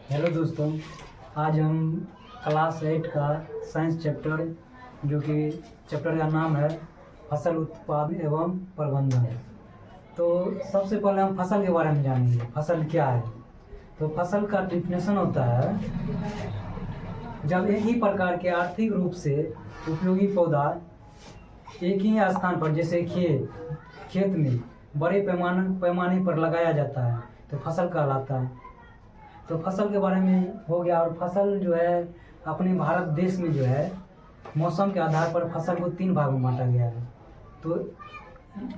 Hello दोस्तों, आज हम क्लास 8 का साइंस चैप्टर जो कि चैप्टर का नाम है फसल उत्पादन एवं प्रबंधन। तो सबसे पहले हम फसल के बारे में जानेंगे। फसल क्या है? तो फसल का डिफिनेशन होता है जब एक ही प्रकार के आर्थिक रूप से उपयोगी पौधा एक ही स्थान पर, जैसे खेत में बड़े पैमाने पर लगाया जाता है तो फसल कहलाता है। तो फसल के बारे में हो गया। और फसल जो है अपने भारत देश में जो है मौसम के आधार पर फसल को 3 भागों में बांटा गया है। तो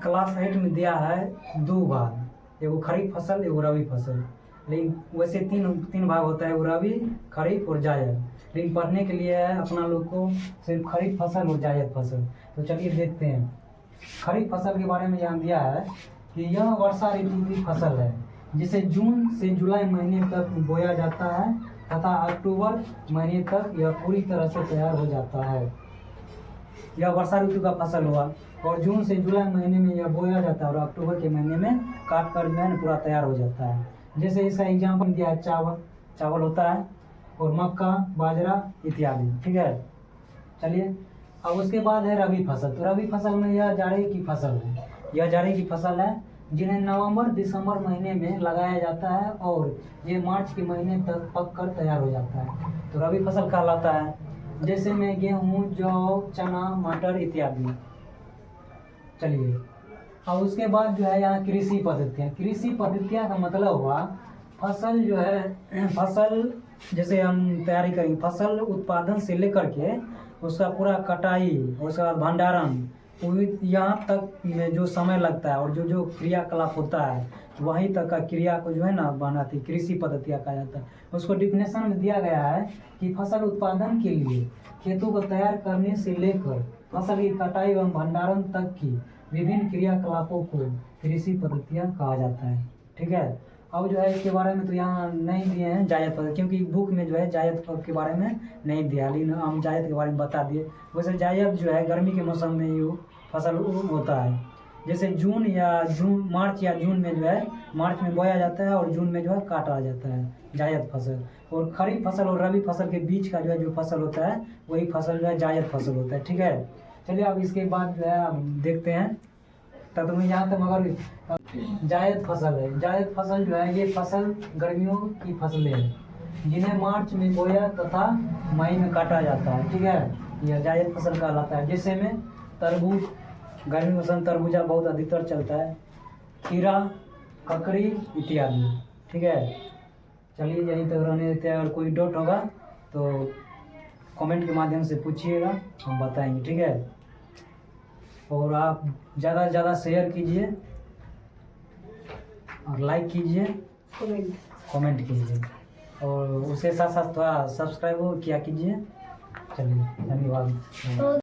क्लास 8 में दिया है 2 भाग, एगो खरीफ फसल एगो रबी फसल। लेकिन वैसे तीन भाग होता है, एगो रबी, खरीफ और जायद। लेकिन पढ़ने के लिए है अपना लोग को सिर्फ खरीफ फसल और जायद फसल। तो चलिए देखते हैं। खरीफ फसल के बारे में यहाँ दिया है कि यह वर्षा ऋतु की फसल है जिसे जून से जुलाई महीने तक बोया जाता है तथा अक्टूबर महीने तक यह पूरी तरह से तैयार हो जाता है। यह वर्षा ऋतु का फसल हुआ और जून से जुलाई महीने में यह बोया जाता है और अक्टूबर के महीने में काट कर जो है पूरा तैयार हो जाता है। जैसे इसका एग्जाम्पल दिया है, चावल होता है और मक्का, बाजरा इत्यादि। ठीक है, चलिए अब उसके बाद है रबी फसल। तो रबी फसल में यह जाड़े की फसल है। यह जाड़े की फसल है जिन्हें नवंबर दिसंबर महीने में लगाया जाता है और ये मार्च के महीने तक पक कर तैयार हो जाता है। तो रबी फसल कहलाता है। जैसे में गेहूँ, जौ, चना, मटर इत्यादि। चलिए अब उसके बाद जो है यहाँ कृषि पद्धतियाँ। कृषि पद्धतियाँ का मतलब हुआ फसल जो है फसल जैसे हम तैयारी करेंगे, फसल उत्पादन से लेकर के उसका पूरा कटाई, उसके बाद भंडारण, यहाँ तक में जो समय लगता है और जो क्रियाकलाप होता है वहीं तक का क्रिया को जो है ना बनाती कृषि पद्धतियाँ कहा जाता है। उसको डिफिनेशन में दिया गया है कि फसल उत्पादन के लिए खेतों को तैयार करने से लेकर फसल की कटाई एवं भंडारण तक की विभिन्न क्रियाकलापों को कृषि पद्धतियाँ कहा जाता है। ठीक है, अब जो है इसके बारे में तो यहाँ नहीं दिए हैं जायद फसल, क्योंकि बुक में जो है जायद के बारे में नहीं दिया, लेकिन हम जायद के बारे में बता दिए। वैसे जायद जो है गर्मी के मौसम में ये फसल होता है। जैसे मार्च या जून में जो है मार्च में बोया जाता है और जून में जो है काटा जाता है, जायद फसल। और खरीफ फसल और रबी फसल के बीच का जो है जो फसल होता है वही फसल जो है जायद फसल होता है। ठीक है, चलिए अब इसके बाद जो है अब देखते हैं। तब तो यहाँ तक मगर जायद फसल है। जायद फसल जो है ये फसल गर्मियों की फसलें हैं जिन्हें मार्च में बोया तथा मई में काटा जाता है। ठीक है, यह जायद फसल कहलाता है। जैसे में तरबूज, गर्मी मौसम तरबूजा बहुत अधिकतर चलता है, खीरा, ककड़ी इत्यादि। ठीक है, चलिए यहीं तक रहने देते हैं। अगर कोई डाउट होगा तो कमेंट के माध्यम से पूछिएगा, हम बताएंगे। ठीक है, और आप ज़्यादा से ज़्यादा शेयर कीजिए और लाइक कीजिए, कमेंट कीजिए और उसके साथ साथ थोड़ा सब्सक्राइब किया कीजिए। चलिए धन्यवाद।